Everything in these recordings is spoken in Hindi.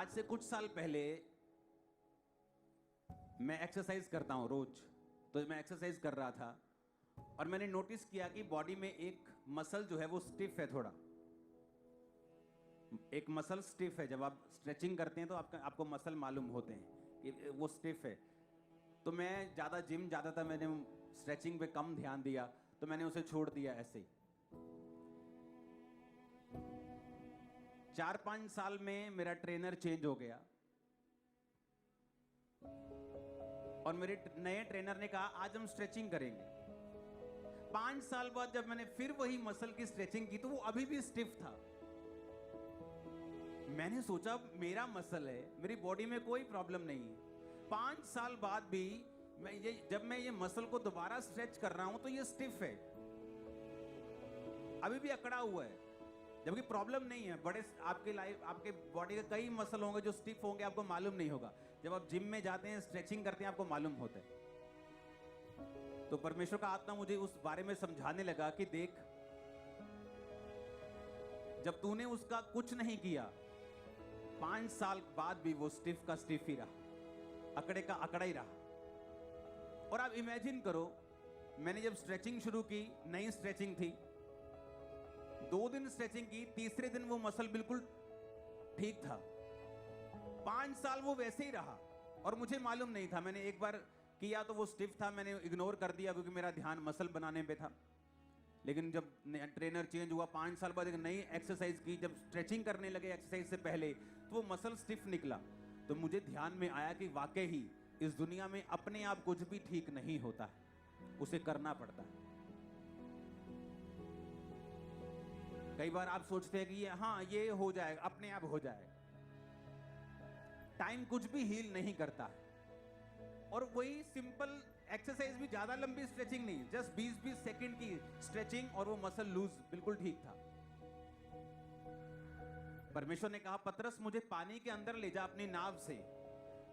आज से कुछ साल पहले मैं एक्सरसाइज करता हूं रोज, तो मैं एक्सरसाइज कर रहा था और मैंने नोटिस किया कि बॉडी में एक मसल जो है वो स्टिफ है थोड़ा। एक मसल स्टिफ है। जब आप स्ट्रेचिंग करते हैं तो आपको मसल मालूम होते हैं कि वो स्टिफ है। तो मैं ज़्यादा जिम जाता था, मैंने स्ट्रेचिंग पे कम ध्यान दिया, तो मैंने उसे छोड़ दिया ऐसे ही। 4-5 साल में मेरा ट्रेनर चेंज हो गया और मेरे नए ट्रेनर ने कहा आज हम स्ट्रेचिंग करेंगे। 5 साल बाद जब मैंने फिर वही मसल की स्ट्रेचिंग की तो वो अभी भी स्टिफ था। मैंने सोचा मेरा मसल है, मेरी बॉडी में कोई प्रॉब्लम नहीं है। 5 साल बाद भी जब मैं ये मसल को दोबारा स्ट्रेच कर रहा हूं तो ये स्टिफ है, अभी भी अकड़ा हुआ है, जबकि प्रॉब्लम नहीं है। बड़े आपके बॉडी के कई मसल होंगे जो स्टिफ होंगे, आपको मालूम नहीं होगा। जब आप जिम में जाते हैं, स्ट्रेचिंग करते हैं, आपको मालूम होता है। तो परमेश्वर का आत्मा मुझे उस बारे में समझाने लगा कि देख, जब तूने उसका कुछ नहीं किया, 5 साल बाद भी वो स्टिफ का स्टिफ ही रहा, अकड़े का अकड़ा ही रहा। और आप इमेजिन करो, मैंने जब स्ट्रेचिंग शुरू की, नई स्ट्रेचिंग थी, 2 दिन स्ट्रेचिंग की, तीसरे दिन वो मसल बिल्कुल ठीक था। 5 साल वो वैसे ही रहा और मुझे मालूम नहीं था। मैंने एक बार किया तो वो स्टिफ था, मैंने इग्नोर कर दिया क्योंकि मेरा ध्यान मसल बनाने पे था। लेकिन जब ट्रेनर चेंज हुआ, 5 साल बाद एक नई एक्सरसाइज की, जब स्ट्रेचिंग करने लगे एक्सरसाइज से पहले, तो वो मसल स्टिफ निकला। तो मुझे ध्यान में आया कि वाकई ही इस दुनिया में अपने आप कुछ भी ठीक नहीं होता है, उसे करना पड़ता है। कई बार आप सोचते हैं कि ये हो जाएगा, अपने आप हो जाएगा। टाइम कुछ भी हील नहीं करता है। और वही सिंपल एक्सरसाइज भी, ज्यादा लंबी स्ट्रेचिंग नहीं, जस्ट 20-20 सेकंड की स्ट्रेचिंग और वो मसल लूज बिल्कुल ठीक था। परमेश्वर ने कहा, पतरस मुझे पानी के अंदर ले जा अपनी नाव से।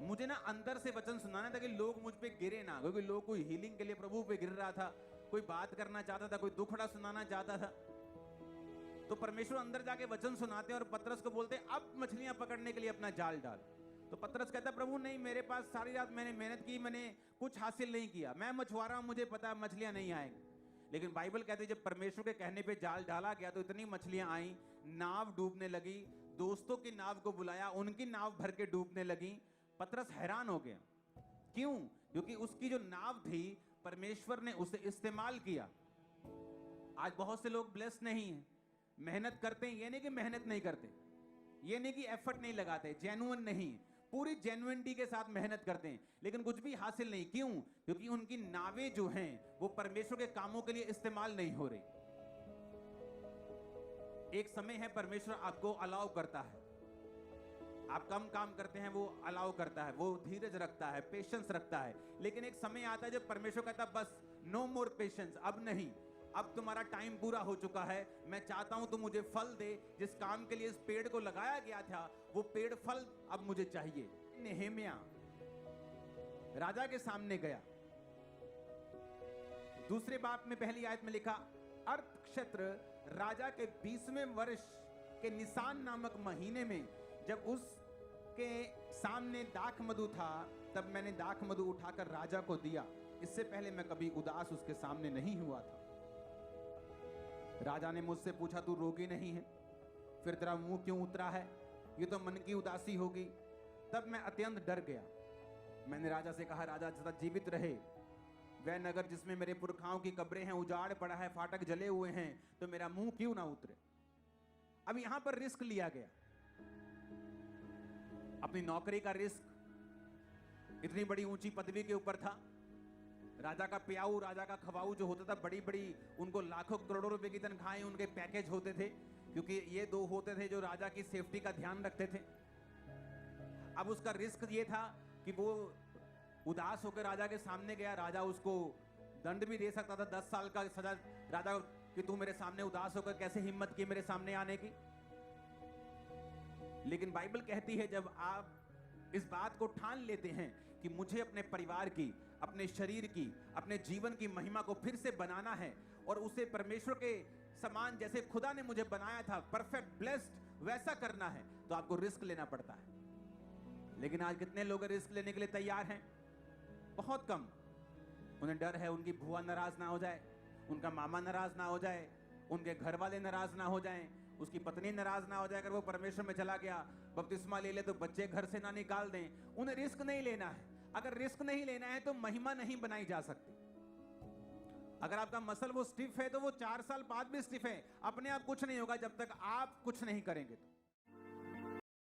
मुझे ना अंदर से वचन सुनाना था कि लोग मुझ पे गिरे ना, क्योंकि लोग कोई हीलिंग के लिए प्रभु पे गिर रहा था, कोई बात करना चाहता था, कोई दुखड़ा सुनाना चाहता था। तो परमेश्वर अंदर जाके वचन सुनाते हैं और पतरस को बोलते हैं अब मछलियां पकड़ने के लिए अपना जाल डाल। तो पतरस कहता है, प्रभु नहीं, मेरे पास सारी रात मैंने मेहनत की, मैंने कुछ हासिल नहीं किया, मैं मछुआरा हूं, मुझे पता है मछलियां नहीं आएंगी। लेकिन बाइबल कहती है जब परमेश्वर के कहने पे जाल डाला गया तो इतनी मछलियां आई, नाव डूबने लगी। दोस्तों की नाव को बुलाया, उनकी नाव भर के डूबने लगी। पतरस हैरान हो गया। क्यों? क्योंकि उसकी जो नाव थी, परमेश्वर ने उसे इस्तेमाल किया। आज बहुत से लोग ब्लेस्ड नहीं है, मेहनत करते हैं, ये नहीं कि मेहनत नहीं करते, ये नहीं कि एफर्ट नहीं लगाते, जेन्युइन नहीं, पूरी जेन्युइनिटी के साथ मेहनत करते हैं, लेकिन कुछ भी हासिल नहीं। क्यों? क्योंकि उनकी नावें जो हैं वो परमेश्वर के कामों के लिए इस्तेमाल नहीं हो रही। एक समय है परमेश्वर आपको अलाउ करता है, आप कम काम करते हैं, वो अलाउ करता है, वो धीरज रखता है, पेशेंस रखता है। लेकिन एक समय आता है जब परमेश्वर कहता है बस, नो मोर पेशेंस, अब नहीं, अब तुम्हारा टाइम पूरा हो चुका है, मैं चाहता हूं तुम मुझे फल दे। जिस काम के लिए इस पेड़ को लगाया गया था, वो पेड़ फल अब मुझे चाहिए। नेहेमिया राजा के सामने गया। दूसरे बाब में पहली आयत में लिखा, अर्थ क्षेत्र राजा के 20वें वर्ष के निसान नामक महीने में, जब उसके सामने दाख मधु था, तब मैंने दाख मधु उठाकर राजा को दिया। इससे पहले मैं कभी उदास उसके सामने नहीं हुआ था। राजा ने मुझसे पूछा, तू रोगी नहीं है, फिर तेरा मुंह क्यों उतरा है? ये तो मन की उदासी होगी। तब मैं अत्यंत डर गया। मैंने राजा से कहा, राजा सदा जीवित रहे, वह नगर जिसमें मेरे पुरखाओं की कब्रें हैं उजाड़ पड़ा है, फाटक जले हुए हैं, तो मेरा मुंह क्यों ना उतरे? अब यहां पर रिस्क लिया गया, अपनी नौकरी का रिस्क, इतनी बड़ी ऊंची पदवी के ऊपर था। राजा का प्याऊ, राजा का खवाऊ जो होता था, बड़ी बड़ी, उनको लाखों करोड़ों रुपए की तनख्वाहें, उनके पैकेज होते थे, क्योंकि ये 2 होते थे जो राजा की सेफ्टी का ध्यान रखते थे। अब उसका रिस्क ये था कि वो उदास होकर राजा के सामने गया, राजा उसको दंड भी दे सकता था, 10 साल का सजा राजा, कि तू मेरे सामने उदास होकर कैसे हिम्मत की मेरे सामने आने की। लेकिन बाइबल कहती है जब आप इस बात को ठान लेते हैं कि मुझे अपने परिवार की, अपने शरीर की, अपने जीवन की महिमा को फिर से बनाना है और उसे परमेश्वर के समान, जैसे खुदा ने मुझे बनाया था, परफेक्ट ब्लेस्ड, वैसा करना है, तो आपको रिस्क लेना पड़ता है। लेकिन आज कितने लोग रिस्क लेने के लिए तैयार हैं? बहुत कम। उन्हें डर है उनकी बुआ नाराज ना हो जाए, उनका मामा नाराज ना हो जाए, उनके घर वाले नाराज ना हो जाएं, उसकी पत्नी नाराज ना हो जाए अगर वो परमेश्वर में चला गया, बपतिस्मा ले ले तो बच्चे घर से ना निकाल दें। उन्हें रिस्क नहीं लेना है। अगर रिस्क नहीं लेना है तो महिमा नहीं बनाई जा सकती। अगर आपका मसल वो स्टिफ है तो वो 4 साल बाद भी स्टिफ है, अपने आप कुछ नहीं होगा जब तक आप कुछ नहीं करेंगे तो।